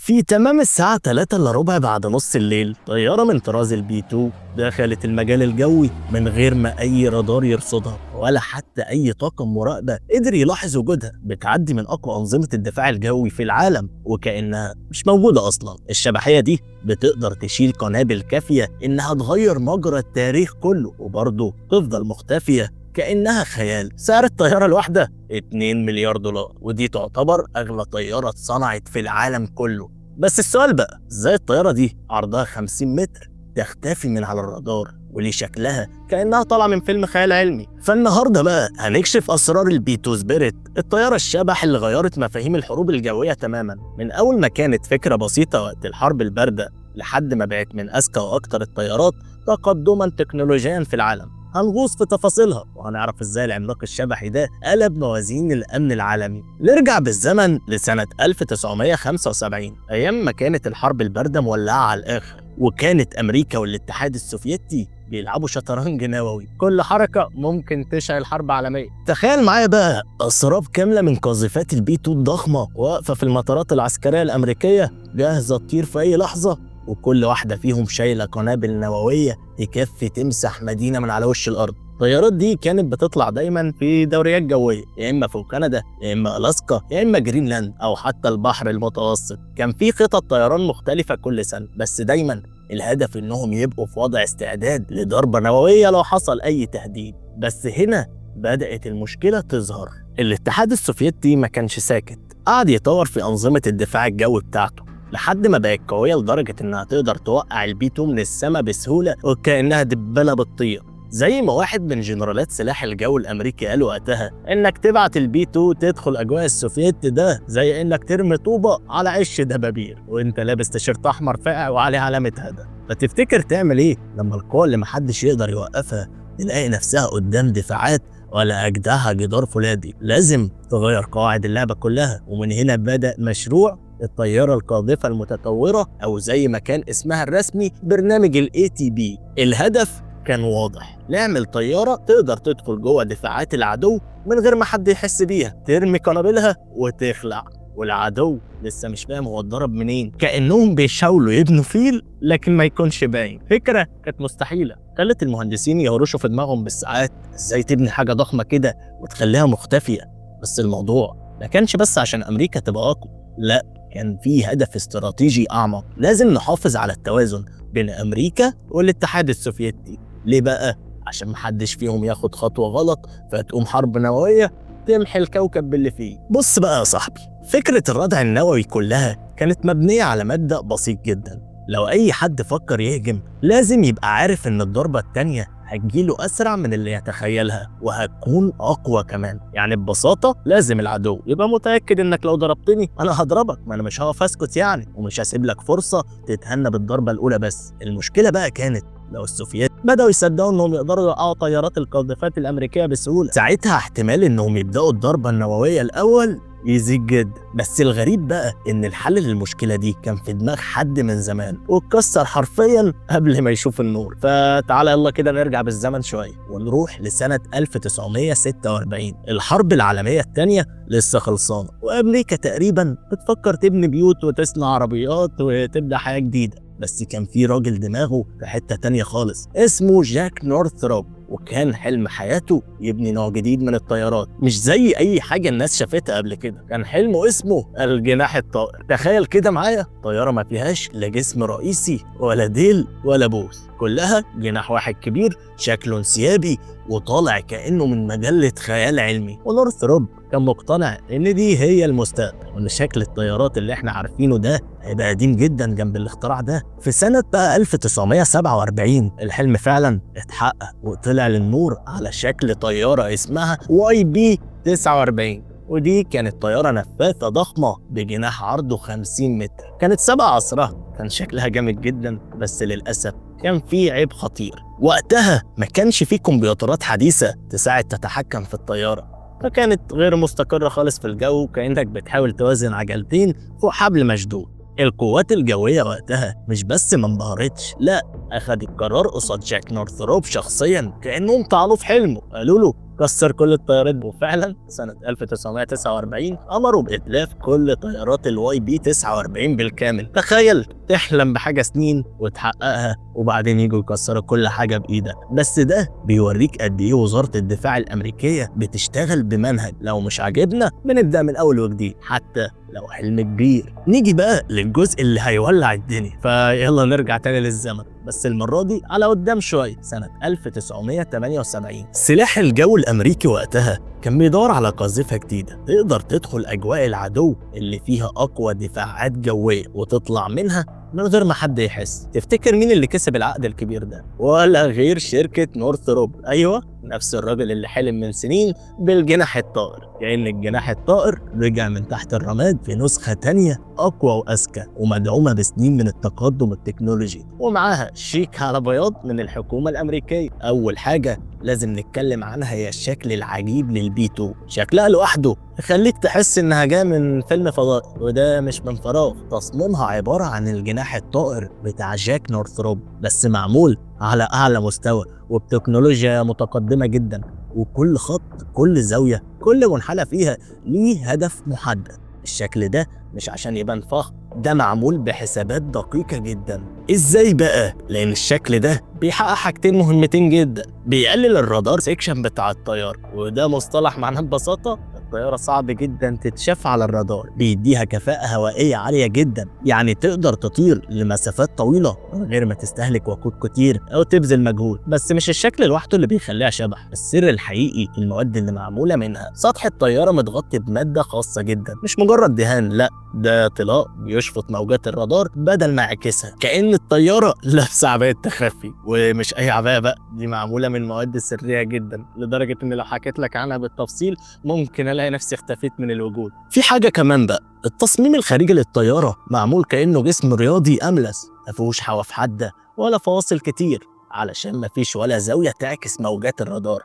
في تمام الساعة 3 إلا ربع بعد نص الليل، طيارة من طراز البي 2 دخلت المجال الجوي من غير ما أي رادار يرصدها ولا حتى أي طاقم مراقبة قدر يلاحظ وجودها. بتعدي من أقوى أنظمة الدفاع الجوي في العالم وكأنها مش موجودة أصلا. الشبحية دي بتقدر تشيل قنابل كافية إنها تغير مجرى التاريخ كله وبرضه تفضل مختفية كأنها خيال. سعر الطيارة الواحدة 2 مليار دولار، ودي تعتبر أغلى طيارة اتصنعت في العالم كله. بس السؤال بقى، ازاي الطيارة دي عرضها 50 متر تختفي من على الرادار وليه شكلها كأنها طالعة من فيلم خيال علمي؟ فالنهاردة بقى هنكشف أسرار البي 2 سبيريت، الطيارة الشبح اللي غيرت مفاهيم الحروب الجوية تماما. من أول ما كانت فكرة بسيطة وقت الحرب الباردة لحد ما بقت من أذكى وأكتر الطيارات تقدما تكنولوجيا في العالم. هنغوص في تفاصيلها وهنعرف ازاي العملاق الشبحي ده قلب موازين الامن العالمي. نرجع بالزمن لسنة 1975، ايام ما كانت الحرب الباردة مولعة على الاخر، وكانت امريكا والاتحاد السوفيتي بيلعبوا شطرنج نووي، كل حركة ممكن تشعل حرب عالمية. تخيل معايا بقى أسراب كاملة من قاذفات البي 2 الضخمة واقفة في المطارات العسكرية الأمريكية جاهزة تطير في أي لحظة، وكل واحدة فيهم شايلة قنابل نووية تكفي تمسح مدينة من على وش الأرض. الطيارات دي كانت بتطلع دايما في دوريات جوية، يا إما فوق كندا يا إما ألاسكا يا إما جرينلاند أو حتى البحر المتوسط. كان في خطط طيران مختلفة كل سنة، بس دايما الهدف إنهم يبقوا في وضع استعداد لضربة نووية لو حصل أي تهديد. بس هنا بدأت المشكلة تظهر. الاتحاد السوفيتي ما كانش ساكت، قعد يطور في أنظمة الدفاع الجوي بتاعته لحد ما بقت قوية لدرجة إنها تقدر توقع البي 2 من السما بسهولة وكأنها دبانة بتطير. زي ما واحد من جنرالات سلاح الجو الأمريكي قال وقتها، إنك تبعت البي 2 تدخل أجواء السوفيت ده زي إنك ترمي طوبة على عش دبابير وإنت لابس تيشيرت أحمر فاقع وعليه علامة هدف. فتفتكر تعمل إيه لما القوة اللي محدش يقدر يوقفها تلاقي نفسها قدام دفاعات ولا أجدعها جدار فولاذي؟ لازم تغير قواعد اللعبة كلها. ومن هنا بدأ مشروع الطيارة القاذفة المتطورة، أو زي ما كان اسمها الرسمي برنامج ATB. الهدف كان واضح، نعمل طيارة تقدر تدخل جوه دفاعات العدو من غير ما حد يحس بيها، ترمي قنابلها وتخلع والعدو لسه مش فاهم هو اتضرب منين. كأنهم بيحاولوا يبنوا فيل لكن ما يكونش باين. فكرة كانت مستحيلة، خلت المهندسين يهرشوا في دماغهم بالساعات ازاي تبني حاجة ضخمة كده وتخليها مختفية. بس الموضوع ما كانش بس عشان أمريكا تبقى أقوى، لا، كان في هدف استراتيجي أعمق. لازم نحافظ على التوازن بين أمريكا والاتحاد السوفيتي. ليه بقى؟ عشان محدش فيهم ياخد خطوة غلط فتقوم حرب نووية تمحي الكوكب باللي فيه. بص بقى يا صاحبي، فكرة الردع النووي كلها كانت مبنية على مبدأ بسيط جدا. لو أي حد فكر يهجم لازم يبقى عارف إن الضربة التانية هتجيله أسرع من اللي يتخيلها وهتكون أقوى كمان. يعني ببساطة لازم العدو يبقى متأكد إنك لو ضربتني أنا هضربك، ما أنا مش هقف أسكت يعني، ومش هسيب لك فرصة تتهنى بالضربة الأولى. بس المشكلة بقى كانت لو السوفييت بدأوا يصدقوا إنهم يقدروا يوقعوا طيارات القاذفات الأمريكية بسهولة، ساعتها احتمال إنهم يبدأوا الضربة النووية الأول يزيد جدا. بس الغريب بقى إن الحل للمشكلة دي كان في دماغ حد من زمان واتكسر حرفيا قبل ما يشوف النور. فتعالى يلا كده نرجع بالزمن شوية ونروح لسنة 1946. الحرب العالمية الثانية لسه خلصانة وأمريكا تقريبا بتفكر تبني بيوت وتصنع عربيات وتبدأ حياة جديدة. بس كان في راجل دماغه في حتة تانية خالص اسمه جاك نورثروب، وكان حلم حياته يبني نوع جديد من الطيارات مش زي أي حاجة الناس شافتها قبل كده. كان حلمه اسمه الجناح الطائر. تخيل كده معايا طيارة ما فيهاش لا جسم رئيسي ولا ديل ولا بوز، كلها جناح واحد كبير شكله انسيابي وطالع كأنه من مجلة خيال علمي. ونورثروب كان مقتنع ان دي هي المستقبل، وان شكل الطيارات اللي احنا عارفينه ده هيبقى قديم جدا جنب الاختراع ده. في سنة بقى 1947 الحلم فعلا اتحقق وطلع للنور على شكل طيارة اسمها YB-49، ودي كانت طيارة نفاثة ضخمة بجناح عرضه 50 متر. كانت سبق عصرها، كان شكلها جامد جدا، بس للأسف كان في عيب خطير. وقتها ما كانش في كمبيوترات حديثة تساعد تتحكم في الطيارة، فكانت غير مستقرة خالص في الجو، كأنك بتحاول توازن عجلتين فوق حبل مشدود. القوات الجوية وقتها مش بس ما انبهرتش، لا، أخد القرار قصاد جاك نورثروب شخصيا كأنهم طعنوه في حلمه. قالوا له كسر كل الطيارات. وفعلا سنة 1949 أمروا بإتلاف كل طيارات الواي بي 49 بالكامل. تخيل تحلم بحاجة سنين وتحققها وبعدين يجوا يكسروا كل حاجة بإيدك. بس ده بيوريك قد إيه وزارة الدفاع الأمريكية بتشتغل بمنهج، لو مش عاجبنا بنبدأ من أول وجديد حتى لو حلم كبير. نيجي بقى للجزء اللي هيولع الدنيا، فيلا نرجع تاني للزمن، بس المرة دي على قدام شوية. سنة 1978 سلاح الجو الأمريكي وقتها كان بيدور على قاذفة جديدة تقدر تدخل أجواء العدو اللي فيها أقوى دفاعات جوية وتطلع منها من غير ما حد يحس. تفتكر مين اللي كسب العقد الكبير ده؟ ولا غير شركة نورثروب. أيوة، نفس الراجل اللي حلم من سنين بالجناح الطائر، كأن الجناح الطائر رجع من تحت الرماد في نسخة تانية أقوى وأذكى ومدعومة بسنين من التقدم التكنولوجي، ومعاها شيك على بياض من الحكومة الأمريكية. أول حاجة لازم نتكلم عنها هي الشكل العجيب للبي 2. شكلها لوحده يخليك تحس انها جايه من فيلم فضائي، وده مش من فراغ. تصميمها عباره عن الجناح الطائر بتاع جاك نورثروب، بس معمول على اعلى مستوى وبتكنولوجيا متقدمه جدا، وكل خط، كل زاويه، كل منحنى فيها ليه هدف محدد. الشكل ده مش عشان يبان فخم، ده معمول بحسابات دقيقة جدا. ازاي بقى؟ لان الشكل ده بيحقق حاجتين مهمتين جدا. بيقلل الرادار سيكشن بتاع الطيار، وده مصطلح معناه ببساطة الطيارة صعب جدا تتشاف على الرادار. بيديها كفاءة هوائية عالية جدا، يعني تقدر تطير لمسافات طويلة من غير ما تستهلك وقود كتير او تبذل مجهود. بس مش الشكل لوحده اللي بيخليها شبح، السر الحقيقي في المواد اللي معمولة منها. سطح الطيارة متغطي بمادة خاصة جدا، مش مجرد دهان، لا، ده طلاء بيشفط موجات الرادار بدل ما يعكسها، كأن الطيارة لابسة عباية تخفي. ومش أي عباية بقى، دي معمولة من مواد سرية جدا لدرجة إن لو حكيت لك عنها بالتفصيل ممكن ألاقي نفسي اختفيت من الوجود. في حاجة كمان بقى، التصميم الخارجي للطيارة معمول كأنه جسم رياضي أملس، مفيهوش حواف حادة ولا فواصل كتير، علشان مفيش ولا زاوية تعكس موجات الرادار.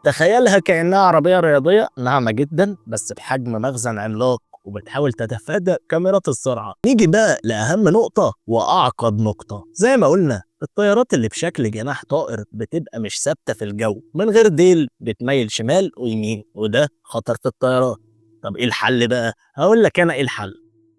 تخيلها كأنها عربية رياضية ناعمة جدا بس بحجم مخزن عملاق، وبتحاول تتفادى كاميرات السرعة. نيجي بقى لأهم نقطة وأعقد نقطة. زي ما قلنا الطيارات اللي بشكل جناح طائر بتبقى مش ثابتة في الجو، من غير ديل، بتميل شمال ويمين، وده خطر في الطيارات. طب إيه الحل بقى؟ هقول لك أنا إيه الحل.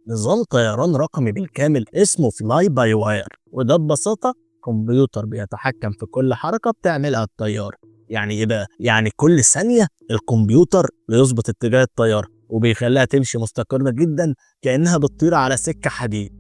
نظام طيران رقمي بالكامل اسمه فلاي باي واير، وده ببساطة كمبيوتر بيتحكم في كل حركة بتعملها الطيارة. يعني ايه بقى؟ يعني كل ثانية الكمبيوتر بيظبط اتجاه الطيارة وبيخليها تمشي مستقرة جدا كأنها بتطير على سكة حديد.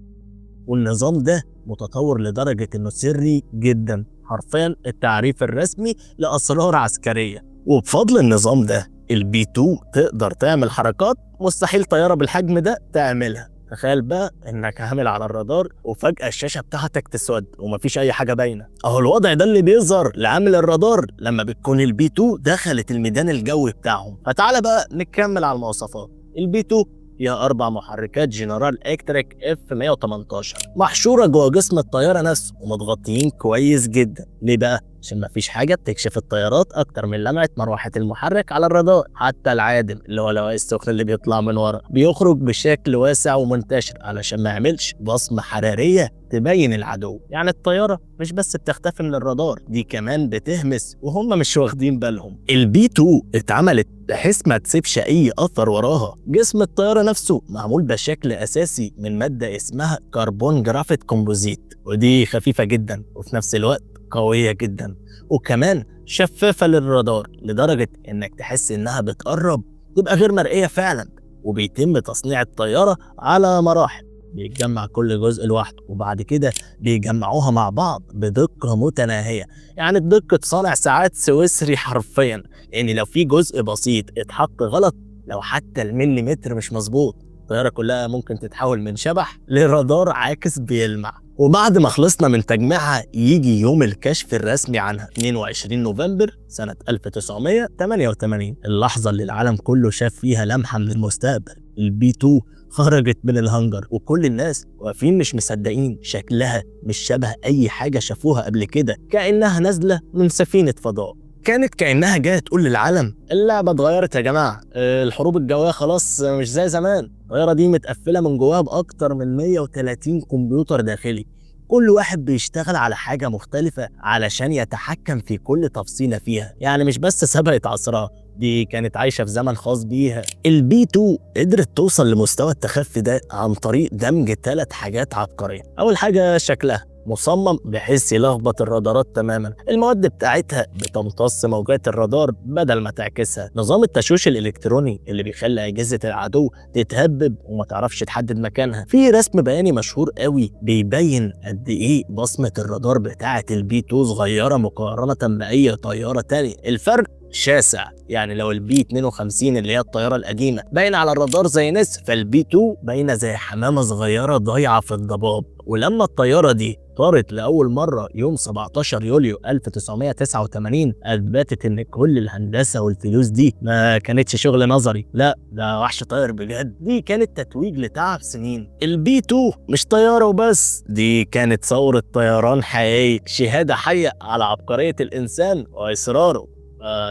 والنظام ده متطور لدرجة انه سري جدا، حرفيا التعريف الرسمي لأسرار عسكرية. وبفضل النظام ده البي 2 تقدر تعمل حركات مستحيل طيارة بالحجم ده تعملها. تخيل بقى انك عامل على الرادار وفجأة الشاشة بتاعتك تسود ومفيش اي حاجة باينة. اهو الوضع ده اللي بيظهر لعامل الرادار لما بتكون البي 2 دخلت الميدان الجوي بتاعهم. فتعالى بقى نكمل على المواصفات. البي 2 فيها 4 محركات جنرال إلكتريك F118 محشورة جوه جسم الطيارة نفسه ومتغطيين كويس جدا. ليه بقى؟ عشان مفيش حاجة بتكشف الطيارات أكتر من لمعة مروحة المحرك على الرادار. حتى العادم اللي هو الهواء السخن اللي بيطلع من ورا بيخرج بشكل واسع ومنتشر علشان ما يعملش بصمة حرارية تبين العدو. يعني الطيارة مش بس بتختفي من الرادار، دي كمان بتهمس وهم مش واخدين بالهم. البي 2 اتعملت بحيث ما تسيبش أي أثر وراها. جسم الطيارة نفسه معمول بشكل أساسي من مادة اسمها كربون جرافيت كومبوزيت، ودي خفيفة جدا وفي نفس الوقت قوية جدا، وكمان شفافة للرادار لدرجة انك تحس انها بتقرب تبقى غير مرئية فعلا. وبيتم تصنيع الطيارة على مراحل، بيتجمع كل جزء لوحده وبعد كده بيجمعوها مع بعض بدقة متناهية، يعني بدقة صانع ساعات سويسري حرفيا. يعني لو في جزء بسيط اتحط غلط، لو حتى المليمتر مش مظبوط، الطيارة كلها ممكن تتحول من شبح لرادار عاكس بيلمع. وبعد ما خلصنا من تجميعها يجي يوم الكشف الرسمي عنها 22 نوفمبر سنة 1988، اللحظة اللي العالم كله شاف فيها لمحة من المستقبل. البي 2 خرجت من الهانجر وكل الناس واقفين مش مصدقين، شكلها مش شبه أي حاجة شافوها قبل كده، كأنها نازلة من سفينة فضاء. كانت كأنها جاية تقول للعالم اللعبة اتغيرت يا جماعة، الحروب الجوية خلاص مش زي زمان. الطيارة دي متقفلة من جواها بأكتر من 130 كمبيوتر داخلي، كل واحد بيشتغل على حاجة مختلفة علشان يتحكم في كل تفصيلة فيها، يعني مش بس سبقت عصرها، دي كانت عايشة في زمن خاص بيها. البي 2 قدرت توصل لمستوى التخفي ده عن طريق دمج 3 حاجات عبقرية. أول حاجة شكلها مصمم بحيث يلخبط الرادارات تماما، المواد بتاعتها بتمتص موجات الرادار بدل ما تعكسها، نظام التشويش الالكتروني اللي بيخلي اجهزه العدو تتهبب وما تعرفش تحدد مكانها، في رسم بياني مشهور قوي بيبين قد ايه بصمه الرادار بتاعه البي 2 صغيره مقارنه باي طياره تانية. الفرق شاسع، يعني لو البي 52 اللي هي الطياره القديمه باين على الرادار زي نسر، فالبي 2 باينه زي حمامه صغيره ضايعه في الضباب. ولما الطياره دي طارت لأول مرة يوم 17 يوليو 1989 أثبتت إن كل الهندسة والفلوس دي ما كانتش شغل نظري، لا ده وحش طاير بجد. دي كانت تتويج لتعب سنين. البي 2 مش طيارة وبس، دي كانت ثورة طيران حقيقية، شهادة حية على عبقرية الإنسان وإصراره.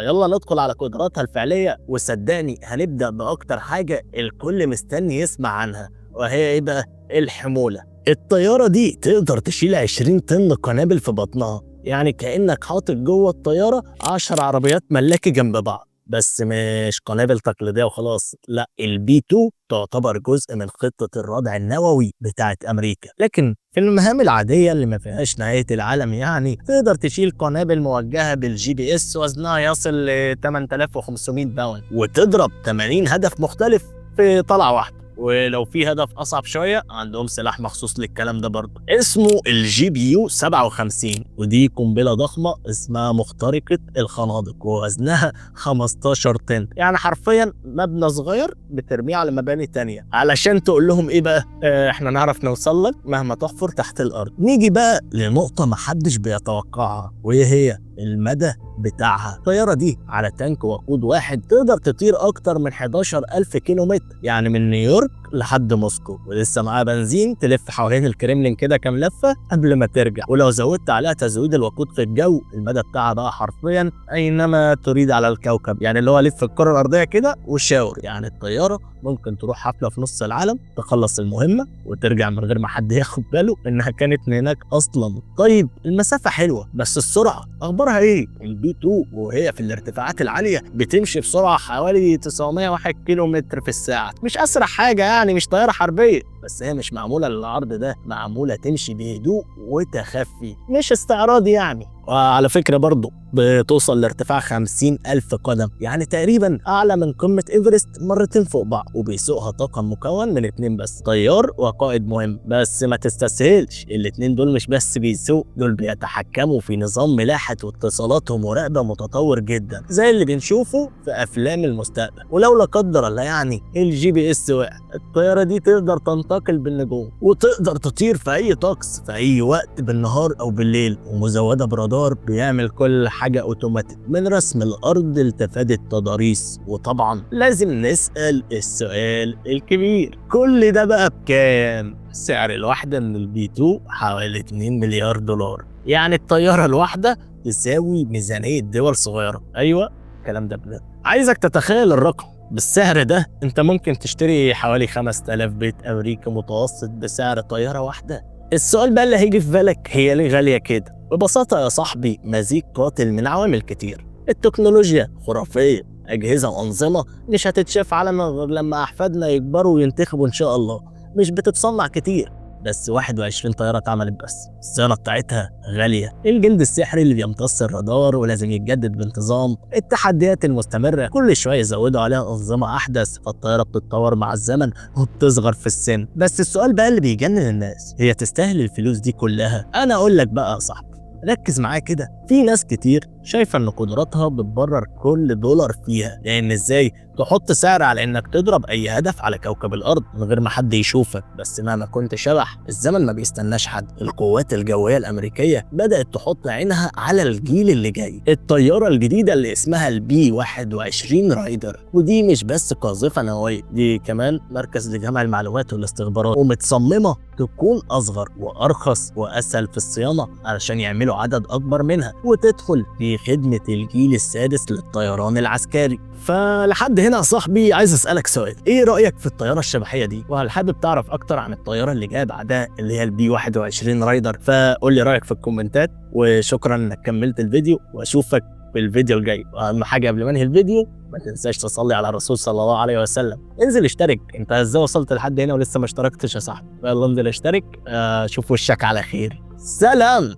يلا ندخل على قدراتها الفعلية، وصدقني هنبدأ بأكتر حاجة الكل مستني يسمع عنها، وهي إيه بقى؟ الحمولة. الطيارة دي تقدر تشيل 20 طن قنابل في بطنها، يعني كأنك حاطط جوه الطيارة 10 عربيات ملاكي جنب بعض، بس مش قنابل تقليدية وخلاص، لا، البي 2 تعتبر جزء من خطة الردع النووي بتاعت أمريكا. لكن في المهام العادية اللي ما فيهاش نهاية العالم، يعني تقدر تشيل قنابل موجهة بالجي بي اس وزنها يصل ل 8500 باوند، وتضرب 80 هدف مختلف في طلعة واحدة. ولو في هدف اصعب شويه عندهم سلاح مخصوص للكلام ده برضه اسمه الجي بي يو 57، ودي قنبله ضخمه اسمها مخترقه الخنادق ووزنها 15 طن، يعني حرفيا مبنى صغير بترميه على مباني تانية علشان تقول لهم ايه بقى؟ احنا نعرف نوصل لك مهما تحفر تحت الارض. نيجي بقى لنقطه محدش بيتوقعها، وهي المدى بتاعها. الطيارة دي على تانك وقود واحد تقدر تطير أكتر من 11,000 كيلو متر، يعني من نيويورك لحد موسكو، ولسه معاها بنزين تلف حوالين الكريملين كده كام لفة قبل ما ترجع. ولو زودت عليها تزويد الوقود في الجو، المدى بتاعها بقى حرفيا أينما تريد على الكوكب، يعني اللي هو لف الكرة الأرضية كده وشاور. يعني الطيارة ممكن تروح حفلة في نص العالم، تخلص المهمة وترجع من غير ما حد ياخد باله إنها كانت هناك أصلا. طيب المسافة حلوة، بس السرعة أخبارها إيه؟ البي 2 وهي في الارتفاعات العالية بتمشي بسرعة حوالي 901 كيلو متر في الساعة، مش أسرع حاجة يعني، مش طيارة حربية، بس هي مش معمولة للعرض ده، معمولة تمشي بهدوء وتخفي، مش استعراضي يعني. وعلى فكرة برضو بتوصل لارتفاع 50,000 قدم، يعني تقريبا أعلى من قمة إيفرست مرتين فوق بعض، وبيسوقها طاقم مكون من 2 بس، طيار وقائد مهم. بس ما تستسهلش، الاتنين دول مش بس بيسوق، دول بيتحكموا في نظام ملاحة واتصالات ومراقبة متطور جدا زي اللي بنشوفه في أفلام المستقبل. ولو لا قدر الله يعني الجي بي اس وقع، الطيارة دي تقدر تنتقل بالنجوم وتقدر تطير في أي طقس في أي وقت بالنهار أو بالليل، ومزودة برادار بيعمل كل حاجة اوتوماتيك من رسم الارض لتفادي التضاريس. وطبعا لازم نسأل السؤال الكبير، كل ده بقى بكام؟ سعر الواحدة من البي 2 حوالي 2 مليار دولار، يعني الطيارة الواحدة تساوي ميزانية دول صغيرة. ايوه الكلام ده بجد. عايزك تتخيل الرقم، بالسعر ده انت ممكن تشتري حوالي 5000 بيت امريكي متوسط بسعر طيارة واحدة. السؤال بقى اللي هيجي في بالك، هي ليه غالية كده؟ ببساطة يا صاحبي، مزيج قاتل من عوامل كتير. التكنولوجيا خرافية، أجهزة وأنظمة مش هتتشاف علنا غير لما أحفادنا يكبروا وينتخبوا إن شاء الله، مش بتتصنع كتير، بس 21 طيارة اتعملت بس. الصيانة بتاعتها غالية، الجلد السحري اللي بيمتص الرادار ولازم يتجدد بانتظام، التحديات المستمرة، كل شوية يزودوا عليها أنظمة أحدث، فالطيارة بتتطور مع الزمن وبتصغر في السن. بس السؤال بقى اللي بيجنن الناس، هي تستاهل الفلوس دي كلها؟ أنا أقول لك بقى يا صاحبي، ركز معايا كده. في ناس كتير شايفة ان قدراتها بتبرر كل دولار فيها، لان ازاي تحط سعر على انك تضرب اي هدف على كوكب الارض من غير ما حد يشوفك؟ بس مهما كنت شبح، الزمن ما بيستناش حد. القوات الجوية الامريكية بدأت تحط عينها على الجيل اللي جاي، الطيارة الجديدة اللي اسمها البي 21 رايدر، ودي مش بس قاذفة نووية، دي كمان مركز لجمع المعلومات والاستخبارات، ومتصممة تكون اصغر وارخص واسهل في الصيانة علشان يعملوا عدد اكبر منها وتدخل في خدمة الجيل السادس للطيران العسكري. فلحد هنا يا صاحبي عايز أسألك سؤال، إيه رأيك في الطيارة الشبحية دي؟ وهل حابب تعرف أكتر عن الطيارة اللي جاية بعدها اللي هي البي 21 رايدر؟ فقول لي رأيك في الكومنتات، وشكرا إنك كملت الفيديو، وأشوفك في الفيديو الجاي. واهم حاجه قبل ما انهي الفيديو ما تنساش تصلي على الرسول صلى الله عليه وسلم. انزل اشترك، انت ازاي وصلت لحد هنا ولسه ما اشتركتش يا صاحبي؟ يلا انزل اشترك. اشوف وشك على خير. سلام.